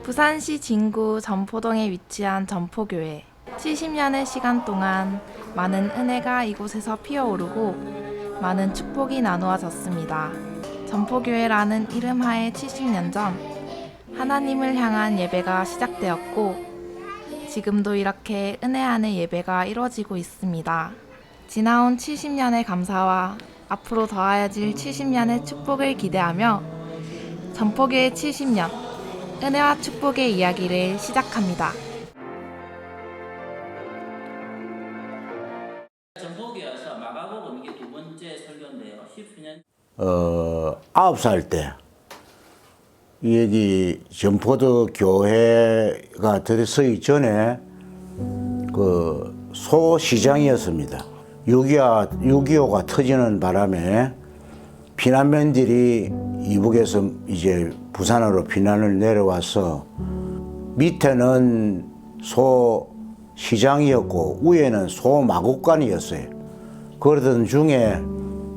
부산시 진구 전포동에 위치한 전포교회. 70년의 시간 동안 많은 은혜가 이곳에서 피어오르고 많은 축복이 나누어졌습니다. 전포교회라는 이름 하에 70년 전 하나님을 향한 예배가 시작되었고 지금도 이렇게 은혜 안의 예배가 이루어지고 있습니다. 지나온 70년의 감사와 앞으로 더하여질 70년의 축복을 기대하며 전포교회 70년 은혜와 축복의 이야기를 시작합니다. 전복이어서 마가복음 이게 두 번째 설교인데요. 10수년 9살 때 여기 전포도 교회가 들어서기 전에 그 소시장이었습니다. 6.25가 터지는 바람에 피난민들이 이북에서 이제 부산으로 피난을 내려와서 밑에는 소시장이었고 위에는 소마국간이었어요. 그러던 중에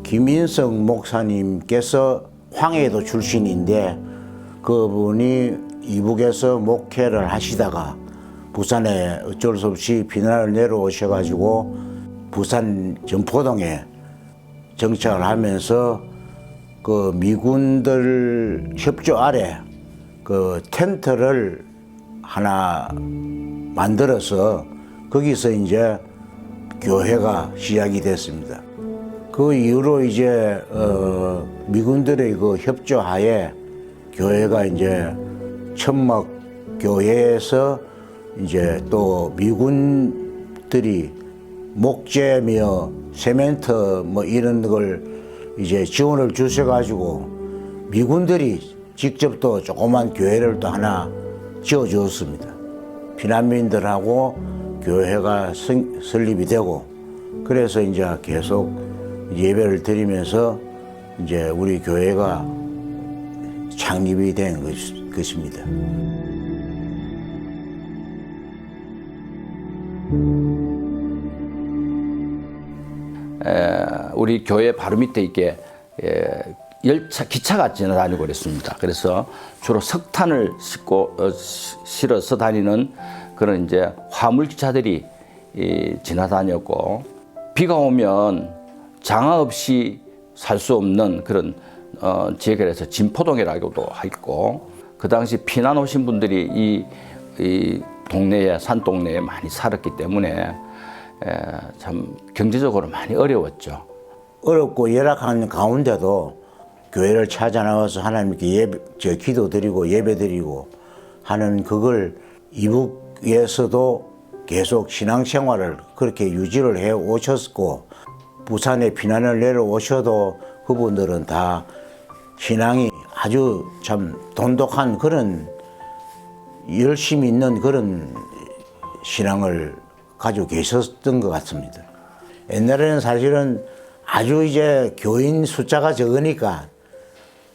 김인성 목사님께서 황해도 출신인데 그분이 이북에서 목회를 하시다가 부산에 어쩔 수 없이 피난을 내려오셔가지고 부산 전포동에 정착을 하면서 그 미군들 협조 아래 그 텐트를 하나 만들어서 거기서 이제 교회가 시작이 됐습니다. 그 이후로 이제 미군들의 그 협조하에 교회가 이제 천막 교회에서 이제 또 미군들이 목재며 세멘트 뭐 이런 걸 이제 지원을 주셔가지고 미군들이 직접 또 조그만 교회를 또 하나 지어주었습니다. 피난민들하고 교회가 설립이 되고 그래서 이제 계속 예배를 드리면서 이제 우리 교회가 창립이 된 것입니다. 우리 교회 바로 밑에 있게 열차, 기차가 지나다니고 그랬습니다. 그래서 주로 석탄을 실어서 다니는 그런 이제 화물기차들이 지나다녔고, 비가 오면 장화 없이 살 수 없는 그런 지역이라서 진포동이라고도 있고, 그 당시 피난 오신 분들이 이 동네에, 산동네에 많이 살았기 때문에 참 경제적으로 많이 어려웠죠. 어렵고 열악한 가운데도 교회를 찾아 나와서 하나님께 기도드리고 예배드리고 하는 그걸 이북에서도 계속 신앙생활을 그렇게 유지를 해 오셨고, 부산에 피난을 내려오셔도 그분들은 다 신앙이 아주 참 돈독한 그런 열심히 있는 그런 신앙을 가지고 계셨던 것 같습니다. 옛날에는 사실은 아주 이제 교인 숫자가 적으니까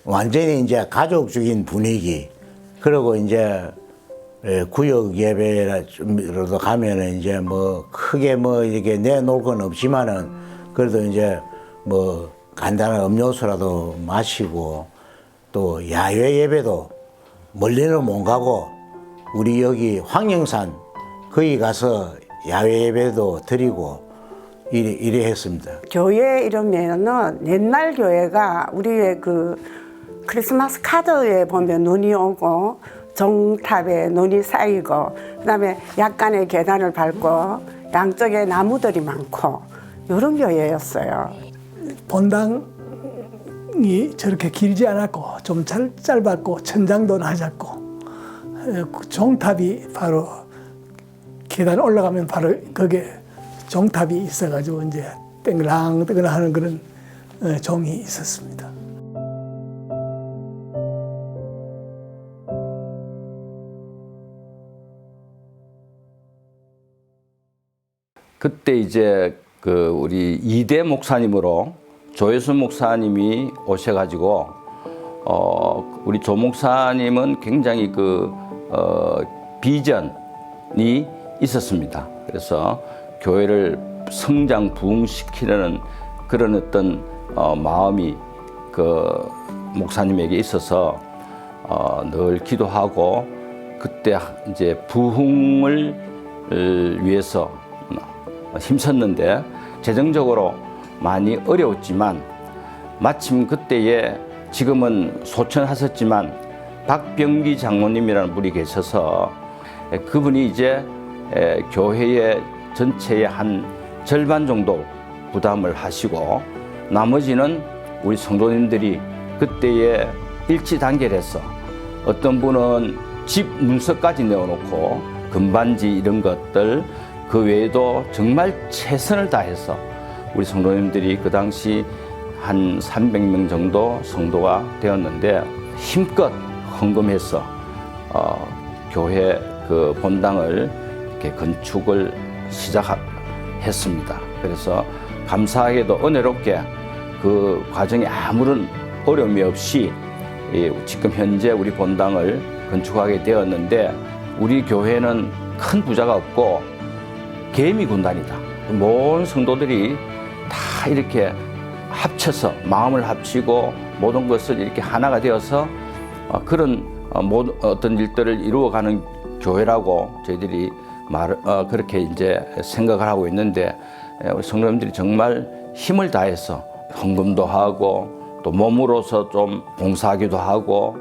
완전히 이제 가족적인 분위기, 그리고 이제 구역 예배로도 가면은 이제 뭐 크게 뭐 이렇게 내놓을 건 없지만은 그래도 이제 뭐 간단한 음료수라도 마시고 또 야외 예배도 멀리는 못 가고 우리 여기 황령산 거기 가서 야외 예배도 드리고 이래 했습니다. 교회 이러면은 옛날 교회가 우리의 그 크리스마스 카드에 보면 눈이 오고 정탑에 눈이 쌓이고 그다음에 약간의 계단을 밟고 양쪽에 나무들이 많고 이런 교회였어요. 본당이 저렇게 길지 않았고 좀 짧았고 천장도 낮았고 종탑이 바로 계단 올라가면 바로 거기에 종탑이 있어가지고 이제 땡글랑땡글 하는 그런 종이 있었습니다. 그때 이제 그 우리 이대 목사님으로 조혜순 목사님이 오셔가지고 우리 조 목사님은 굉장히 비전이 있었습니다. 그래서 교회를 성장 부흥시키려는 그런 어떤 마음이 그 목사님에게 있어서 늘 기도하고 그때 이제 부흥을 위해서 힘썼는데 재정적으로 많이 어려웠지만 마침 그때에 지금은 소천하셨지만 박병기 장로님이라는 분이 계셔서 그분이 이제 교회의 전체의 한 절반 정도 부담을 하시고 나머지는 우리 성도님들이 그때에 일치단결해서 어떤 분은 집 문서까지 내어놓고 금반지 이런 것들 그 외에도 정말 최선을 다해서 우리 성도님들이 그 당시 한 300명 정도 성도가 되었는데 힘껏 헌금해서 교회 그 본당을 이렇게 건축을 시작했습니다. 그래서 감사하게도 은혜롭게 그 과정에 아무런 어려움이 없이 지금 현재 우리 본당을 건축하게 되었는데 우리 교회는 큰 부자가 없고 개미 군단이다. 모든 성도들이 다 이렇게 합쳐서 마음을 합치고 모든 것을 이렇게 하나가 되어서 그런 어떤 일들을 이루어가는 교회라고 저희들이 그렇게 이제 생각을 하고 있는데 우리 성도님들이 정말 힘을 다해서 헌금도 하고 또 몸으로서 좀 봉사하기도 하고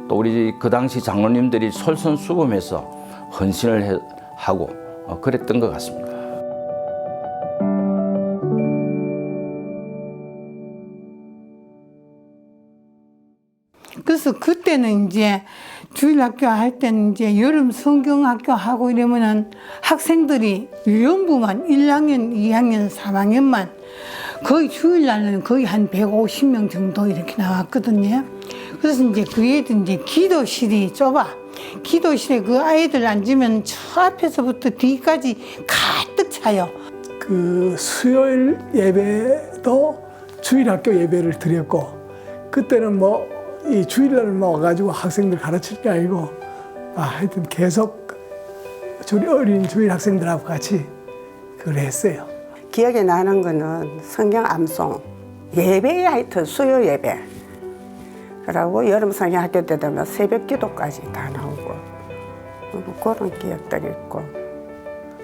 또 우리 그 당시 장로님들이 솔선수범해서 헌신을 하고 그랬던 것 같습니다. 그래서 그때는 이제 주일학교 할 때는 이제 여름 성경학교 하고 이러면은 학생들이 유연부만 1학년, 2학년, 3학년만 거의 주일날은 거의 한 150명 정도 이렇게 나왔거든요. 그래서 이제 그 애들 이제 기도실이 좁아. 기도실에 그 아이들 앉으면 저 앞에서부터 뒤까지 가득 차요. 그 수요일 예배도 주일학교 예배를 드렸고 그때는 뭐 이 주일날 와가지고 학생들 가르칠 게 아니고 하여튼 계속 어린 주일 학생들하고 같이 그걸 했어요. 기억에 나는 거는 성경 암송, 예배에 하여튼 수요 예배. 그러고 여름 성경학교 때 되면 새벽 기도까지 다 나오고 그런 기억들이 있고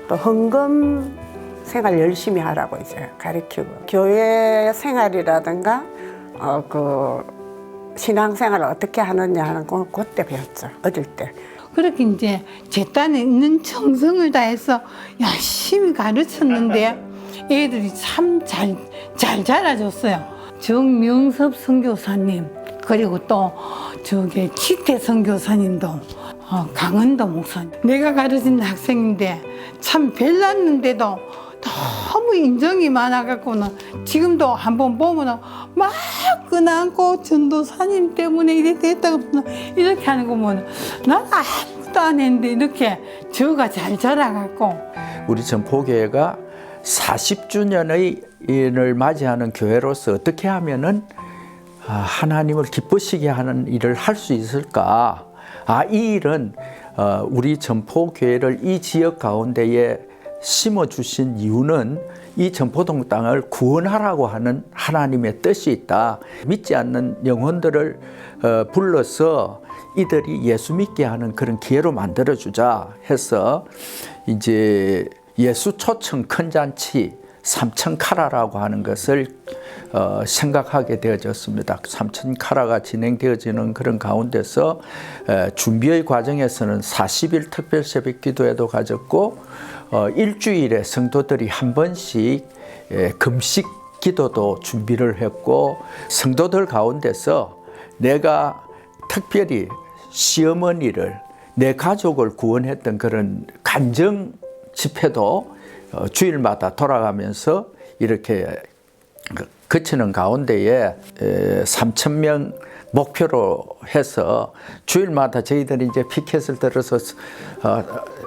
또 헌금 생활 열심히 하라고 이제 가르치고 교회 생활이라든가 그 신앙생활을 어떻게 하느냐 하는 걸 그때 배웠죠. 어릴 때. 그렇게 이제 제 딴에 있는 정성을 다해서 열심히 가르쳤는데 애들이 참 잘 자라줬어요. 정명섭 선교사님 그리고 또 저기 치태 선교사님도 강은도 목사님 내가 가르친 학생인데 참 별났는데도 너무 인정이 많아갖고는 지금도 한번 보면은 막 끄안고 전도사님 때문에 이래 됐다고 이렇게 하는 거 보면 난 아무것도 안 했는데 이렇게 저가 잘 자라갖고 우리 전포교회가 40주년을 맞이하는 교회로서 어떻게 하면은 하나님을 기쁘시게 하는 일을 할 수 있을까? 이 일은 우리 전포교회를 이 지역 가운데에 심어주신 이유는 이 전포동 땅을 구원하라고 하는 하나님의 뜻이 있다. 믿지 않는 영혼들을 불러서 이들이 예수 믿게 하는 그런 기회로 만들어주자 해서 이제 예수 초청 큰 잔치 삼천카라라고 하는 것을 생각하게 되어졌습니다. 삼천카라가 진행되어지는 그런 가운데서 준비의 과정에서는 40일 특별 새벽 기도회도 가졌고 일주일에 성도들이 한 번씩 금식 기도도 준비를 했고 성도들 가운데서 내가 특별히 시어머니를 내 가족을 구원했던 그런 간증 집회도 주일마다 돌아가면서 이렇게 거치는 가운데에 3,000명 목표로 해서 주일마다 저희들이 이제 피켓을 들어서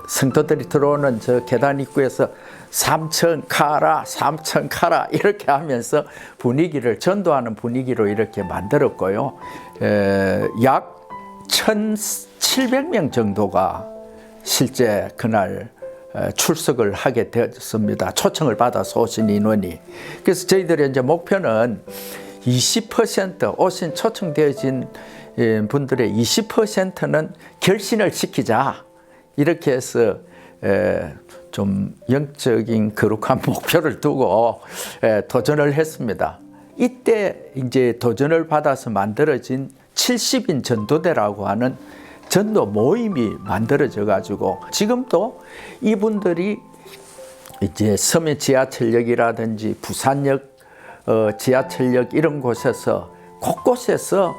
성도들이 들어오는 저 계단 입구에서 3,000카라, 3,000카라 이렇게 하면서 분위기를 전도하는 분위기로 이렇게 만들었고요. 약 1,700명 정도가 실제 그날 출석을 하게 되었습니다. 초청을 받아서 오신 인원이. 그래서 저희들의 이제 목표는 20% 오신 초청되어진 분들의 20%는 결신을 시키자. 이렇게 해서 좀 영적인 거룩한 목표를 두고 도전을 했습니다. 이때 이제 도전을 받아서 만들어진 70인 전도대라고 하는 전도 모임이 만들어져 가지고 지금도 이분들이 이제 서면 지하철역이라든지 부산역 지하철역 이런 곳에서 곳곳에서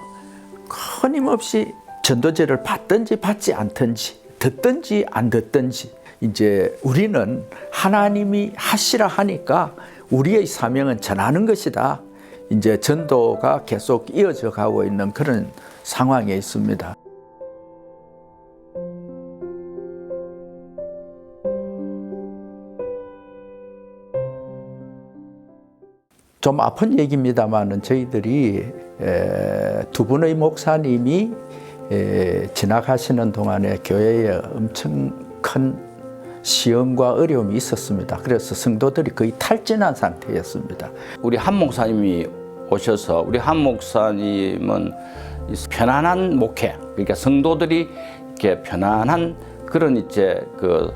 끊임없이 전도제를 받든지 받지 않든지 듣든지 안 듣든지 이제 우리는 하나님이 하시라 하니까 우리의 사명은 전하는 것이다. 이제 전도가 계속 이어져 가고 있는 그런 상황에 있습니다. 좀 아픈 얘기입니다만은 저희들이 두 분의 목사님이 지나가시는 동안에 교회에 엄청 큰 시험과 어려움이 있었습니다. 그래서 성도들이 거의 탈진한 상태였습니다. 우리 한 목사님이 오셔서 우리 한 목사님은 편안한 목회, 그러니까 성도들이 이렇게 편안한 그런 이제 그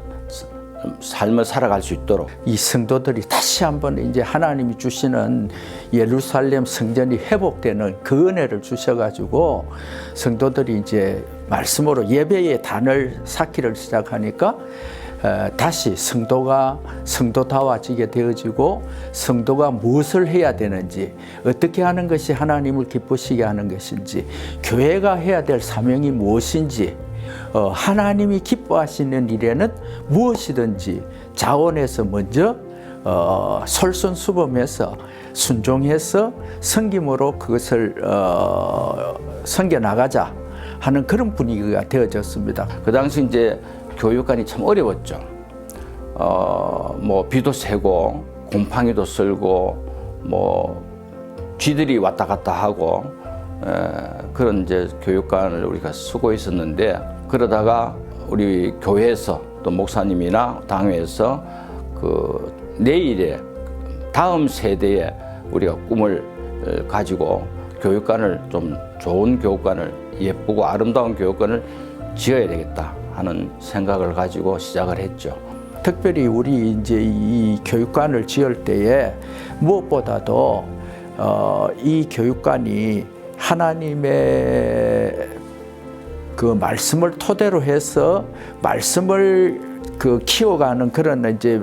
삶을 살아갈 수 있도록 이 성도들이 다시 한번 이제 하나님이 주시는 예루살렘 성전이 회복되는 그 은혜를 주셔가지고 성도들이 이제 말씀으로 예배의 단을 쌓기를 시작하니까 다시 성도가 성도다워지게 되어지고 성도가 무엇을 해야 되는지 어떻게 하는 것이 하나님을 기쁘시게 하는 것인지 교회가 해야 될 사명이 무엇인지 하나님이 기뻐하시는 일에는 무엇이든지 자원해서 먼저 솔선수범해서 순종해서 섬김으로 그것을 섬겨나가자 하는 그런 분위기가 되어졌습니다. 그 당시 이제 교육관이 참 어려웠죠. 뭐 비도 새고 곰팡이도 쓸고 뭐 쥐들이 왔다 갔다 하고 그런 이제 교육관을 우리가 수고했었는데 그러다가 우리 교회에서 또 목사님이나 당회에서 그 내일에 다음 세대에 우리가 꿈을 가지고 교육관을 좀 좋은 교육관을 예쁘고 아름다운 교육관을 지어야 되겠다 하는 생각을 가지고 시작을 했죠. 특별히 우리 이제 이 교육관을 지을 때에 무엇보다도 이 교육관이 하나님의 그 말씀을 토대로 해서 말씀을 그 키워가는 그런 이제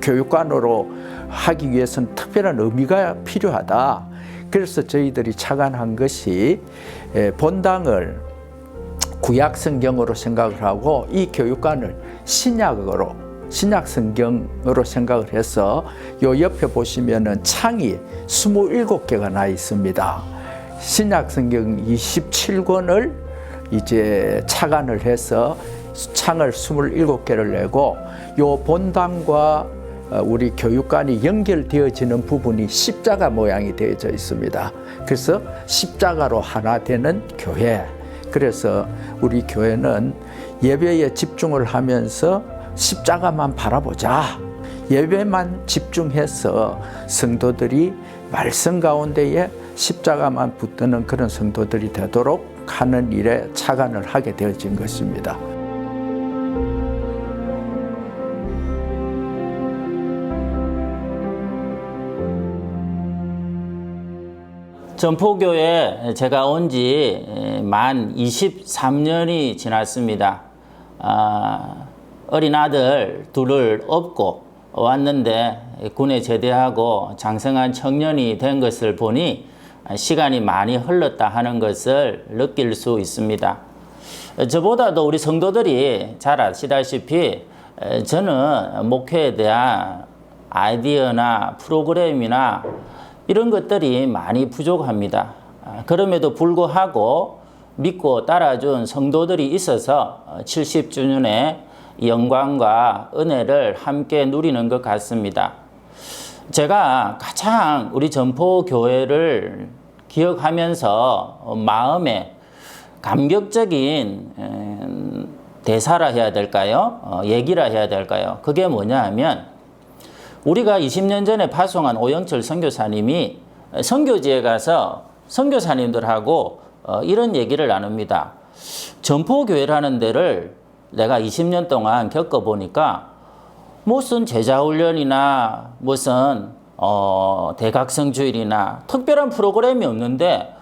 교육관으로 하기 위해서는 특별한 의미가 필요하다. 그래서 저희들이 착안한 것이 본당을 구약 성경으로 생각을 하고 이 교육관을 신약 성경으로 생각을 해서 요 옆에 보시면은 창이 27개가 나 있습니다. 신약 성경 27권을 이제 착안을 해서 창을 27개를 내고 요 본당과 우리 교육관이 연결되어지는 부분이 십자가 모양이 되어져 있습니다. 그래서 십자가로 하나 되는 교회. 그래서 우리 교회는 예배에 집중을 하면서 십자가만 바라보자. 예배만 집중해서 성도들이 말씀 가운데에 십자가만 붙드는 그런 성도들이 되도록 하는 일에 착안을 하게 되어진 것입니다. 전포교회 제가 온 지 만 23년이 지났습니다. 어린 아들 둘을 업고 왔는데 군에 제대하고 장성한 청년이 된 것을 보니 시간이 많이 흘렀다 하는 것을 느낄 수 있습니다. 저보다도 우리 성도들이 잘 아시다시피 저는 목회에 대한 아이디어나 프로그램이나 이런 것들이 많이 부족합니다. 그럼에도 불구하고 믿고 따라준 성도들이 있어서 70주년의 영광과 은혜를 함께 누리는 것 같습니다. 제가 가장 우리 전포교회를 기억하면서 마음에 감격적인 대사라 해야 될까요? 얘기라 해야 될까요? 그게 뭐냐 하면 우리가 20년 전에 파송한 오영철 선교사님이 선교지에 가서 선교사님들하고 이런 얘기를 나눕니다. 전포교회라는 데를 내가 20년 동안 겪어보니까 무슨 제자훈련이나 무슨 대각성주일이나 특별한 프로그램이 없는데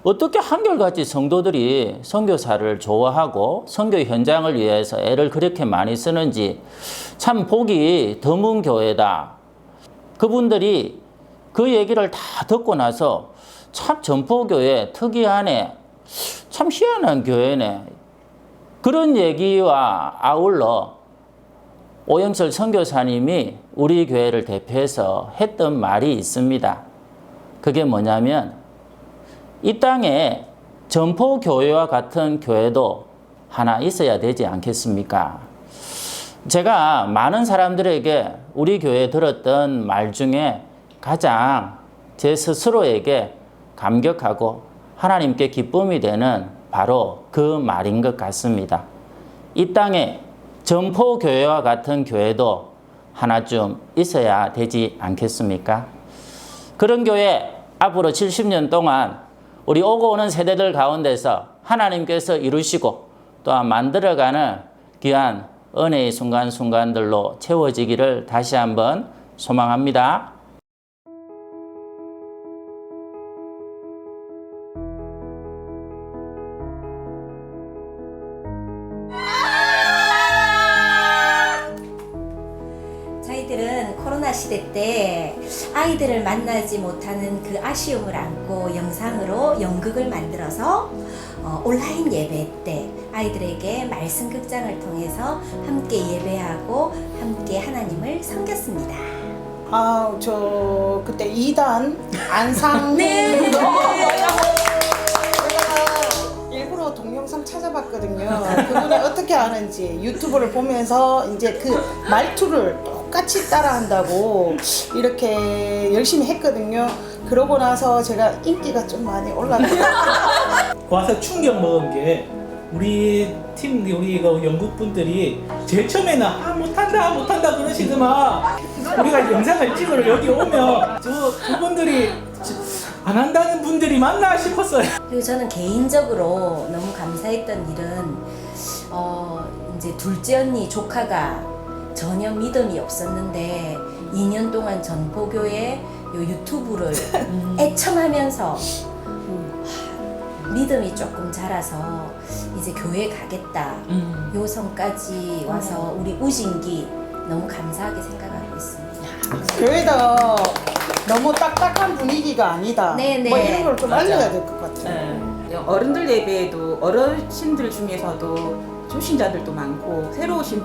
어떻게 한결같이 성도들이 선교사를 좋아하고 선교 현장을 위해서 애를 그렇게 많이 쓰는지 참 보기 드문 교회다. 그분들이 그 얘기를 다 듣고 나서 참 전포교회 특이하네. 참 희한한 교회네. 그런 얘기와 아울러 오영철 선교사님이 우리 교회를 대표해서 했던 말이 있습니다. 그게 뭐냐면 이 땅에 전포교회와 같은 교회도 하나 있어야 되지 않겠습니까? 제가 많은 사람들에게 우리 교회에 들었던 말 중에 가장 제 스스로에게 감격하고 하나님께 기쁨이 되는 바로 그 말인 것 같습니다. 이 땅에 전포교회와 같은 교회도 하나쯤 있어야 되지 않겠습니까? 그런 교회 앞으로 70년 동안 우리 오고 오는 세대들 가운데서 하나님께서 이루시고 또한 만들어가는 귀한 은혜의 순간순간들로 채워지기를 다시 한번 소망합니다. 저희들은 코로나 시대 때 아이들을 만나지 못하는 그 아쉬움을 안고 영상으로 연극을 만들어서 온라인 예배 때 아이들에게 말씀 극장을 통해서 함께 예배하고 함께 하나님을 섬겼습니다. 아, 저 그때 2단 안상 네. 일부러 동영상 찾아봤거든요. 그분이 어떻게 하는지 유튜브를 보면서 이제 그 말투를 똑같이 따라한다고 이렇게 열심히 했거든요. 그러고 나서 제가 인기가 좀 많이 올랐어요. 와서 충격 먹은 게 우리 팀 우리 연극분들이 제일 처음에는 못한다 그러시더만 우리가 영상을 찍으러 여기 오면 그분들이 안 한다는 분들이 많나 싶었어요. 그리고 저는 개인적으로 너무 감사했던 일은 이제 둘째 언니 조카가 전혀 믿음이 없었는데 2년 동안 전포교회 유튜브를 애청하면서 믿음이 조금 자라서 이제 교회 가겠다 요성까지 와서 우리 우진기 너무 감사하게 생각하고 있습니다. 교회도 너무 딱딱한 분위기가 아니다. 네네. 뭐 이런 걸 좀 알려야 될 것 같아요. 네. 어른들 예배에도 어르신들 중에서도 초신자들도 많고 새로 오신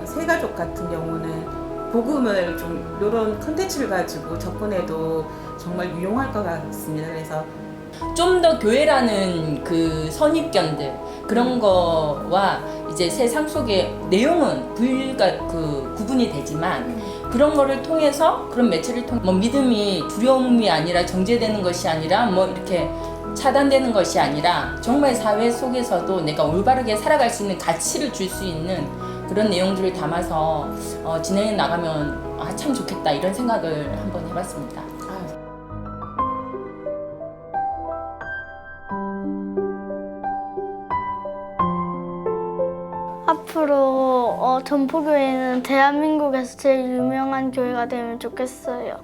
새가족 같은 경우는 복음을 좀 이런 컨텐츠를 가지고 접근해도 정말 유용할 것 같습니다. 그래서 좀 더 교회라는 그 선입견들 그런 거와 이제 세상 속의 내용은 구분이 되지만 그런 거를 통해서 그런 매체를 통해 뭐 믿음이 두려움이 아니라 정죄되는 것이 아니라 뭐 이렇게 차단되는 것이 아니라 정말 사회 속에서도 내가 올바르게 살아갈 수 있는 가치를 줄 수 있는 그런 내용들을 담아서 진행해 나가면 참 좋겠다 이런 생각을 한번 해봤습니다. 앞으로 전포교회는 대한민국에서 제일 유명한 교회가 되면 좋겠어요.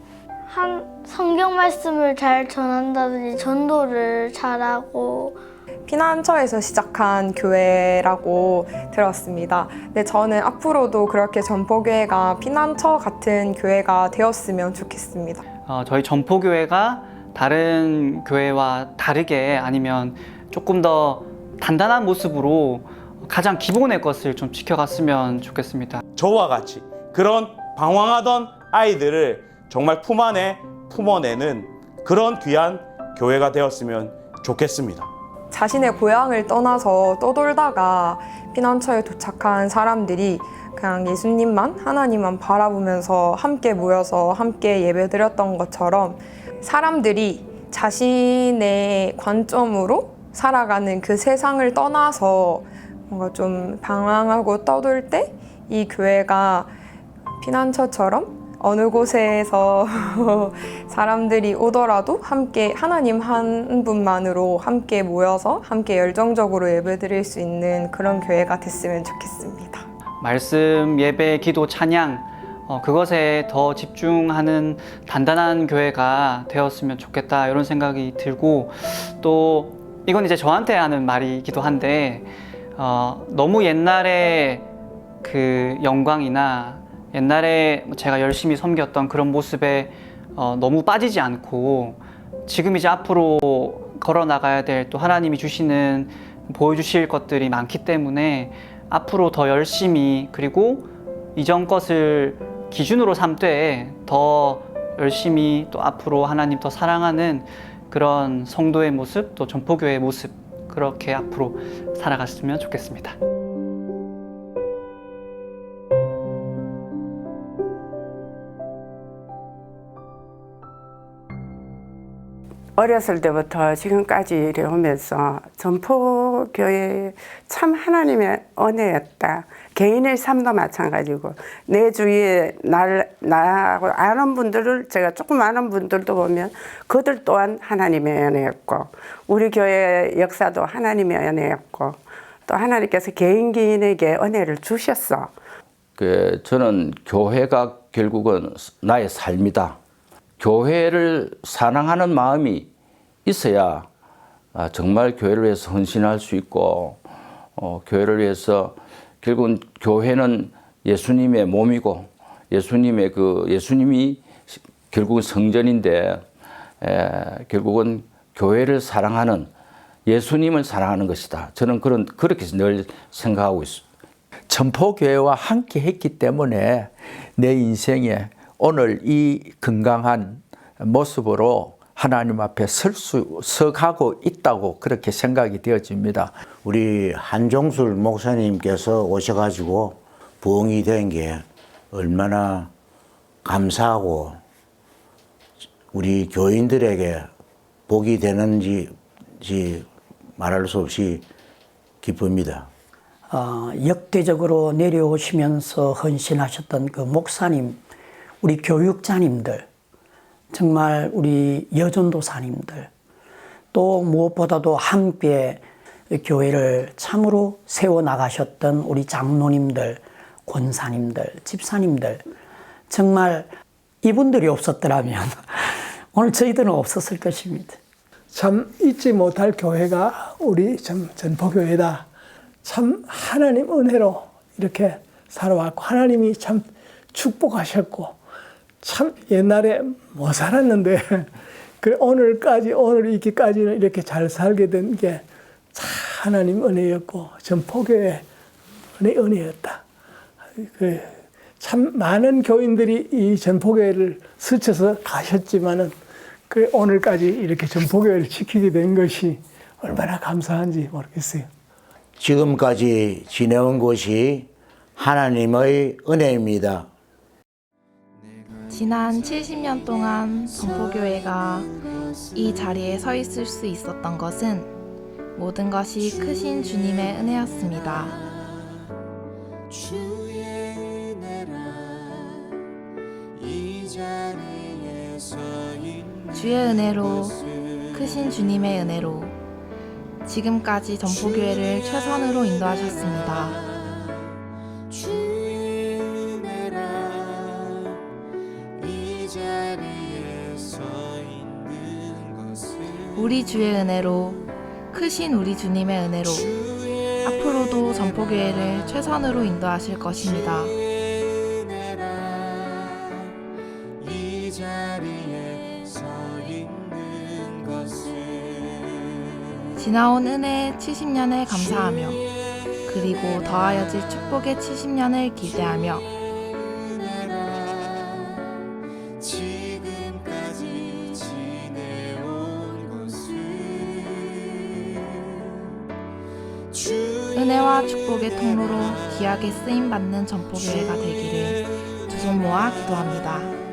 성경 말씀을 잘 전한다든지 전도를 잘하고 피난처에서 시작한 교회라고 들었습니다. 근데 저는 앞으로도 그렇게 전포교회가 피난처 같은 교회가 되었으면 좋겠습니다. 저희 전포교회가 다른 교회와 다르게 아니면 조금 더 단단한 모습으로 가장 기본의 것을 좀 지켜갔으면 좋겠습니다. 저와 같이 그런 방황하던 아이들을 정말 품 안에 품어내는 그런 귀한 교회가 되었으면 좋겠습니다. 자신의 고향을 떠나서 떠돌다가 피난처에 도착한 사람들이 그냥 예수님만 하나님만 바라보면서 함께 모여서 함께 예배드렸던 것처럼 사람들이 자신의 관점으로 살아가는 그 세상을 떠나서 뭔가 좀 방황하고 떠돌 때 이 교회가 피난처처럼 어느 곳에서 사람들이 오더라도 함께 하나님 한 분만으로 함께 모여서 함께 열정적으로 예배드릴 수 있는 그런 교회가 됐으면 좋겠습니다. 말씀, 예배, 기도, 찬양 그것에 더 집중하는 단단한 교회가 되었으면 좋겠다 이런 생각이 들고, 또 이건 이제 저한테 하는 말이기도 한데 너무 옛날에 그 영광이나 옛날에 제가 열심히 섬겼던 그런 모습에 너무 빠지지 않고 지금 이제 앞으로 걸어 나가야 될 또 하나님이 주시는 보여주실 것들이 많기 때문에 앞으로 더 열심히, 그리고 이전 것을 기준으로 삼되 더 열심히 또 앞으로 하나님 더 사랑하는 그런 성도의 모습, 또 전포교회의 모습, 그렇게 앞으로 살아갔으면 좋겠습니다. 어렸을 때부터 지금까지 이래 오면서 전포교회 참 하나님의 은혜였다. 개인의 삶도 마찬가지고 내 주위에 나하고 아는 분들을 제가 조금 아는 분들도 보면 그들 또한 하나님의 은혜였고, 우리 교회 역사도 하나님의 은혜였고, 또 하나님께서 개인에게 은혜를 주셨어. 저는 교회가 결국은 나의 삶이다. 교회를 사랑하는 마음이 있어야 정말 교회를 위해서 헌신할 수 있고, 교회를 위해서 결국은 교회는 예수님의 몸이고 예수님이 결국은 성전인데 결국은 교회를 사랑하는, 예수님을 사랑하는 것이다. 저는 그렇게 늘 생각하고 있습니다. 전포교회와 함께 했기 때문에 내 인생에 오늘 이 건강한 모습으로 하나님 앞에 서가고 있다고 그렇게 생각이 되어집니다. 우리 한종술 목사님께서 오셔가지고 부흥이 된 게 얼마나 감사하고 우리 교인들에게 복이 되는지 말할 수 없이 기쁩니다. 역대적으로 내려오시면서 헌신하셨던 그 목사님, 우리 교육자님들, 정말 우리 여전도사님들, 또 무엇보다도 함께 교회를 참으로 세워나가셨던 우리 장로님들, 권사님들, 집사님들, 정말 이분들이 없었더라면 오늘 저희들은 없었을 것입니다. 참 잊지 못할 교회가 우리 전포교회다. 참 하나님 은혜로 이렇게 살아왔고, 하나님이 참 축복하셨고, 참 옛날에 못 살았는데 오늘 있기까지는 이렇게 잘 살게 된 게 하나님 은혜였고, 전포교회 은혜였다. 참 많은 교인들이 이 전포교회를 스쳐서 가셨지만은 오늘까지 이렇게 전포교회를 지키게 된 것이 얼마나 감사한지 모르겠어요. 지금까지 지내온 것이 하나님의 은혜입니다. 지난 70년 동안 전포교회가 이 자리에 서 있을 수 있었던 것은 모든 것이 크신 주님의 은혜였습니다. 주의 은혜로, 크신 주님의 은혜로 지금까지 전포교회를 최선으로 인도하셨습니다. 우리 주의 은혜로, 크신 우리 주님의 은혜로 앞으로도 전포교회를 최선으로 인도하실 것입니다. 지나온 은혜의 70년을 감사하며, 그리고 더하여질 축복의 70년을 기대하며 은혜와 축복의 통로로 귀하게 쓰임받는 전포교회가 되기를 두 손 모아 기도합니다.